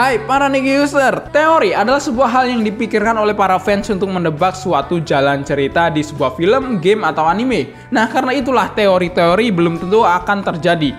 Hai para Niki user, teori adalah sebuah hal yang dipikirkan oleh para fans untuk menebak suatu jalan cerita di sebuah film, game, atau anime. Nah, karena itulah teori-teori belum tentu akan terjadi.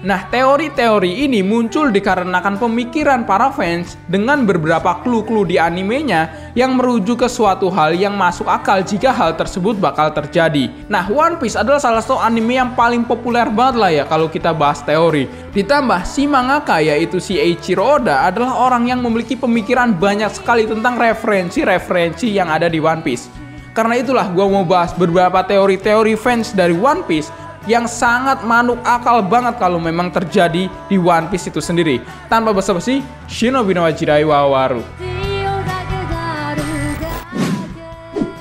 Nah, teori-teori ini muncul dikarenakan pemikiran para fans dengan beberapa clue-clue di animenya yang merujuk ke suatu hal yang masuk akal jika hal tersebut bakal terjadi. Nah, One Piece adalah salah satu anime yang paling populer banget lah ya kalau kita bahas teori. Ditambah si mangaka yaitu si Eiichiro Oda adalah orang yang memiliki pemikiran banyak sekali tentang referensi-referensi yang ada di One Piece. Karena itulah gue mau bahas beberapa teori-teori fans dari One Piece yang sangat manuk akal banget kalau memang terjadi di One Piece itu sendiri. Tanpa basa-basi, Shinobi no Jirai wa Waru.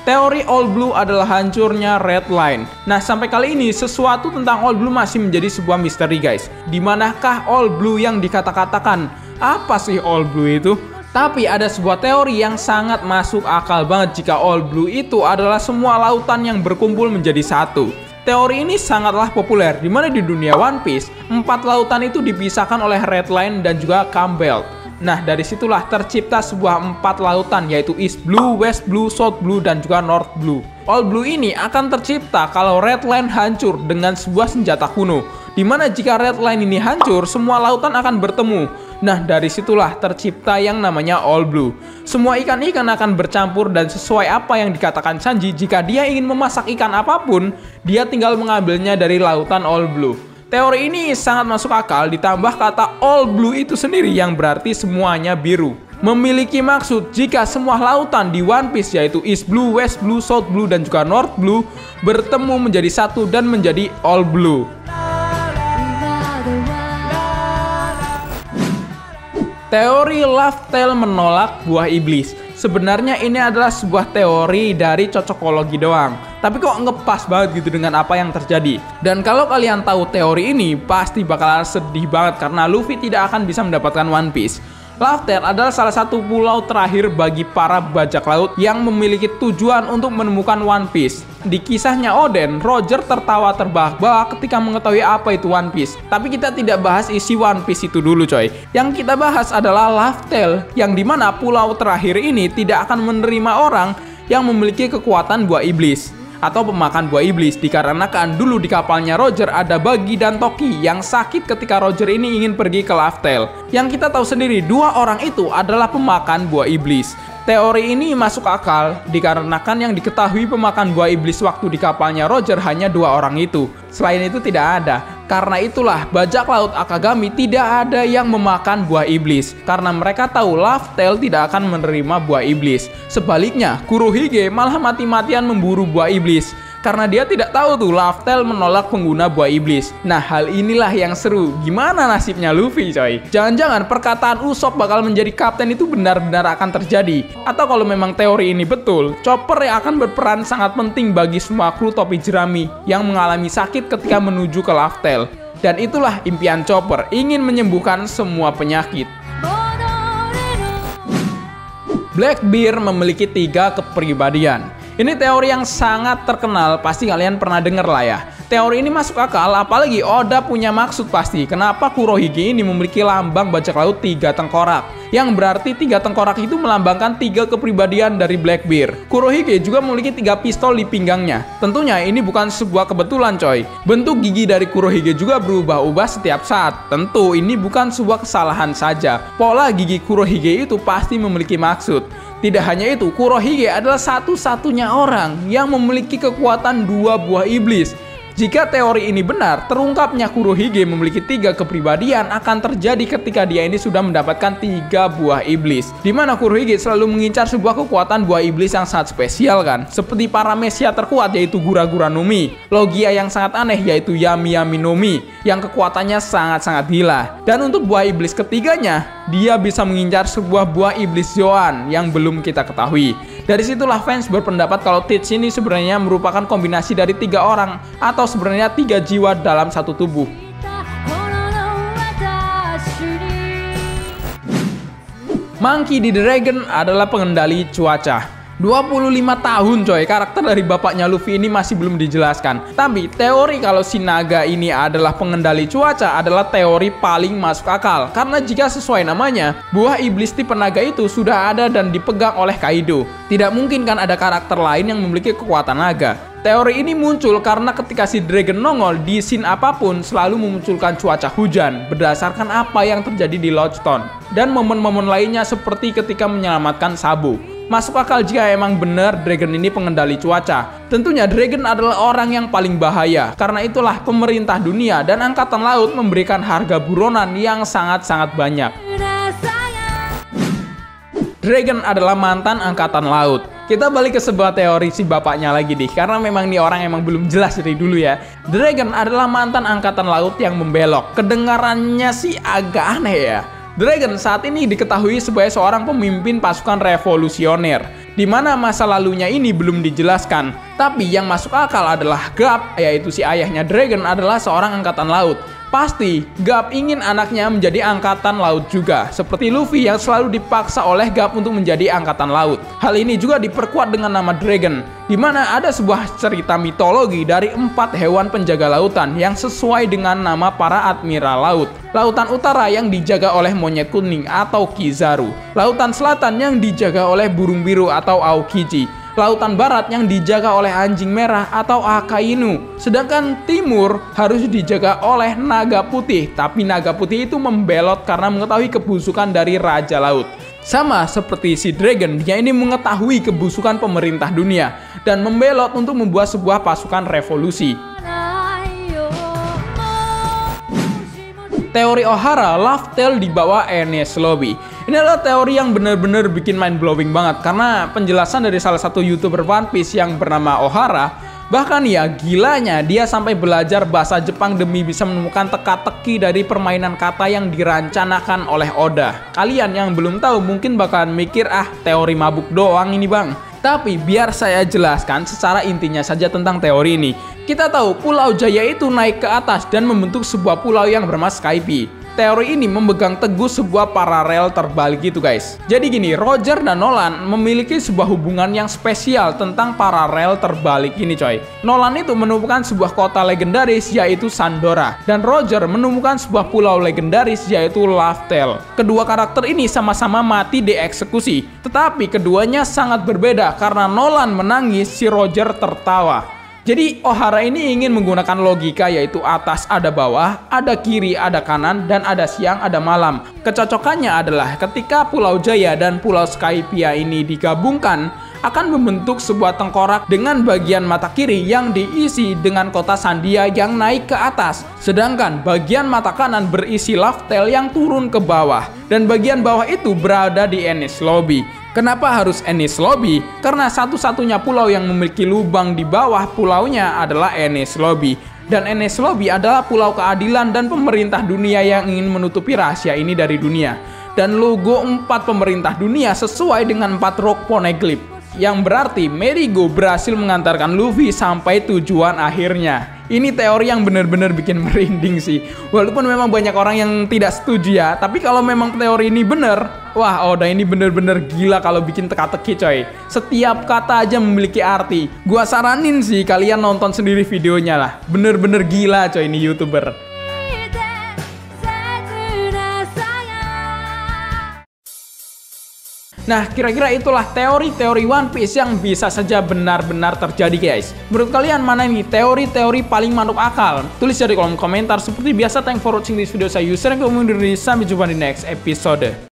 Teori All Blue adalah hancurnya Red Line. Nah, sampai kali ini sesuatu tentang All Blue masih menjadi sebuah misteri guys. Dimanakah All Blue yang dikata-katakan? Apa sih All Blue itu? Tapi ada sebuah teori yang sangat masuk akal banget jika All Blue itu adalah semua lautan yang berkumpul menjadi satu. Teori ini sangatlah populer, dimana di dunia One Piece, 4 lautan itu dipisahkan oleh Red Line dan juga Calm Belt. Nah, dari situlah tercipta sebuah 4 lautan, yaitu East Blue, West Blue, South Blue, dan juga North Blue. All Blue ini akan tercipta kalau Red Line hancur dengan sebuah senjata kuno. Dimana jika Red Line ini hancur, semua lautan akan bertemu. Nah, dari situlah tercipta yang namanya All Blue. Semua ikan-ikan akan bercampur dan sesuai apa yang dikatakan Sanji, jika dia ingin memasak ikan apapun, dia tinggal mengambilnya dari lautan All Blue. Teori ini sangat masuk akal, ditambah kata All Blue itu sendiri yang berarti semuanya biru. Memiliki maksud jika semua lautan di One Piece yaitu East Blue, West Blue, South Blue, dan juga North Blue bertemu menjadi satu dan menjadi All Blue. Teori Laugh Tale menolak buah iblis. Sebenarnya ini adalah sebuah teori dari cocokologi doang. Tapi kok ngepas banget gitu dengan apa yang terjadi. Dan kalau kalian tahu teori ini, pasti bakalan sedih banget karena Luffy tidak akan bisa mendapatkan One Piece. Laugh Tale adalah salah satu pulau terakhir bagi para bajak laut yang memiliki tujuan untuk menemukan One Piece. Di kisahnya Oden, Roger tertawa terbahak-bahak ketika mengetahui apa itu One Piece. Tapi kita tidak bahas isi One Piece itu dulu coy. Yang kita bahas adalah Laugh Tale, yang dimana pulau terakhir ini tidak akan menerima orang yang memiliki kekuatan buah iblis atau pemakan buah iblis, dikarenakan dulu di kapalnya Roger ada Buggy dan Toki yang sakit ketika Roger ini ingin pergi ke Laugh Tale. Yang kita tahu sendiri, 2 orang itu adalah pemakan buah iblis. Teori ini masuk akal dikarenakan yang diketahui pemakan buah iblis waktu di kapalnya Roger hanya 2 orang itu. Selain itu tidak ada. Karena itulah bajak laut Akagami tidak ada yang memakan buah iblis, karena mereka tahu Laugh Tale tidak akan menerima buah iblis. Sebaliknya, Kurohige malah mati-matian memburu buah iblis, karena dia tidak tahu tuh Laugh Tale menolak pengguna buah iblis. Nah, hal inilah yang seru. Gimana nasibnya Luffy coy? Jangan-jangan perkataan Usopp bakal menjadi kapten itu benar-benar akan terjadi. Atau kalau memang teori ini betul, Chopper yang akan berperan sangat penting bagi semua kru topi jerami yang mengalami sakit ketika menuju ke Laugh Tale. Dan itulah impian Chopper, ingin menyembuhkan semua penyakit. Blackbeard memiliki 3 kepribadian. Ini teori yang sangat terkenal, pasti kalian pernah denger lah ya. Teori ini masuk akal, apalagi Oda punya maksud pasti. Kenapa Kurohige ini memiliki lambang bajak laut 3 tengkorak? Yang berarti 3 tengkorak itu melambangkan 3 kepribadian dari Blackbeard. Kurohige juga memiliki 3 pistol di pinggangnya. Tentunya ini bukan sebuah kebetulan coy. Bentuk gigi dari Kurohige juga berubah-ubah setiap saat. Tentu ini bukan sebuah kesalahan saja. Pola gigi Kurohige itu pasti memiliki maksud. Tidak hanya itu, Kurohige adalah satu-satunya orang yang memiliki kekuatan 2 buah iblis. Jika teori ini benar, terungkapnya Kurohige memiliki 3 kepribadian akan terjadi ketika dia ini sudah mendapatkan 3 buah iblis. Dimana Kurohige selalu mengincar sebuah kekuatan buah iblis yang sangat spesial kan. Seperti para mesia terkuat yaitu Gura-Gura no Mi. Logia yang sangat aneh yaitu Yami Yami no Mi yang kekuatannya sangat-sangat gila. Dan untuk buah iblis ketiganya, dia bisa mengincar sebuah buah iblis Zoan yang belum kita ketahui. Dari situlah fans berpendapat kalau Teach ini sebenarnya merupakan kombinasi dari 3 orang atau sebenarnya 3 jiwa dalam satu tubuh. Monkey D. Dragon adalah pengendali cuaca. 25 tahun coy, karakter dari bapaknya Luffy ini masih belum dijelaskan. Tapi teori kalau si naga ini adalah pengendali cuaca adalah teori paling masuk akal. Karena jika sesuai namanya, buah iblis tipe naga itu sudah ada dan dipegang oleh Kaido. Tidak mungkin kan ada karakter lain yang memiliki kekuatan naga. Teori ini muncul karena ketika si Dragon nongol di scene apapun selalu memunculkan cuaca hujan berdasarkan apa yang terjadi di Lodgestone. Dan momen-momen lainnya seperti ketika menyelamatkan Sabo. Masuk akal jika emang benar Dragon ini pengendali cuaca. Tentunya Dragon adalah orang yang paling bahaya. Karena itulah pemerintah dunia dan angkatan laut memberikan harga buronan yang sangat-sangat banyak. Dragon adalah mantan angkatan laut. Kita balik ke sebuah teori si bapaknya lagi nih, karena memang nih orang emang belum jelas dari dulu ya. Dragon adalah mantan angkatan laut yang membelok. Kedengarannya sih agak aneh ya. Dragon saat ini diketahui sebagai seorang pemimpin pasukan revolusioner, di mana masa lalunya ini belum dijelaskan. Tapi yang masuk akal adalah Garp, yaitu si ayahnya Dragon adalah seorang angkatan laut. Pasti Garp ingin anaknya menjadi angkatan laut juga, seperti Luffy yang selalu dipaksa oleh Garp untuk menjadi angkatan laut. Hal ini juga diperkuat dengan nama Dragon, di mana ada sebuah cerita mitologi dari 4 hewan penjaga lautan yang sesuai dengan nama para admiral laut. Lautan utara yang dijaga oleh monyet kuning atau Kizaru, lautan selatan yang dijaga oleh burung biru atau Aokiji, lautan barat yang dijaga oleh anjing merah atau Akainu, sedangkan timur harus dijaga oleh naga putih. Tapi naga putih itu membelot karena mengetahui kebusukan dari raja laut. Sama seperti si Dragon, dia ini mengetahui kebusukan pemerintah dunia dan membelot untuk membuat sebuah pasukan revolusi. Teori Ohara, Laugh Tale di bawah Enies Lobby. Ini adalah teori yang benar-benar bikin mind blowing banget karena penjelasan dari salah satu YouTuber One Piece yang bernama Ohara. Bahkan ya gilanya dia sampai belajar bahasa Jepang demi bisa menemukan teka-teki dari permainan kata yang dirancanakan oleh Oda. Kalian yang belum tahu mungkin bakalan mikir teori mabuk doang ini bang. Tapi biar saya jelaskan secara intinya saja tentang teori ini. Kita tahu Pulau Jaya itu naik ke atas dan membentuk sebuah pulau yang bernama Skype. Teori ini memegang teguh sebuah paralel terbalik gitu guys. Jadi gini, Roger dan Nolan memiliki sebuah hubungan yang spesial tentang paralel terbalik ini coy. Nolan itu menemukan sebuah kota legendaris yaitu Sandora, dan Roger menemukan sebuah pulau legendaris yaitu Laugh Tale. Kedua karakter ini sama-sama mati dieksekusi, tetapi keduanya sangat berbeda karena Nolan menangis, si Roger tertawa. Jadi Ohara ini ingin menggunakan logika yaitu atas ada bawah, ada kiri ada kanan, dan ada siang ada malam. Kecocokannya adalah ketika Pulau Jaya dan Pulau Skypia ini digabungkan akan membentuk sebuah tengkorak dengan bagian mata kiri yang diisi dengan kota Sandia yang naik ke atas. Sedangkan bagian mata kanan berisi Laugh Tale yang turun ke bawah. Dan bagian bawah itu berada di Enies Lobby. Kenapa harus Enies Lobby? Karena satu-satunya pulau yang memiliki lubang di bawah pulaunya adalah Enies Lobby. Dan Enies Lobby adalah pulau keadilan dan pemerintah dunia yang ingin menutupi rahasia ini dari dunia. Dan logo 4 pemerintah dunia sesuai dengan 4 rock poneglyph, yang berarti Merigo berhasil mengantarkan Luffy sampai tujuan akhirnya. Ini teori yang benar-benar bikin merinding sih. Walaupun memang banyak orang yang tidak setuju ya, tapi kalau memang teori ini benar, wah Oda ini benar-benar gila kalau bikin teka-teki coy. Setiap kata aja memiliki arti. Gua saranin sih kalian nonton sendiri videonya lah. Bener-bener gila coy ini YouTuber. Nah, kira-kira itulah teori-teori One Piece yang bisa saja benar-benar terjadi guys. Menurut kalian mana nih teori-teori paling masuk akal? Tulis di kolom komentar. Seperti biasa, thanks for watching this video. Saya User yang sampai jumpa di next episode.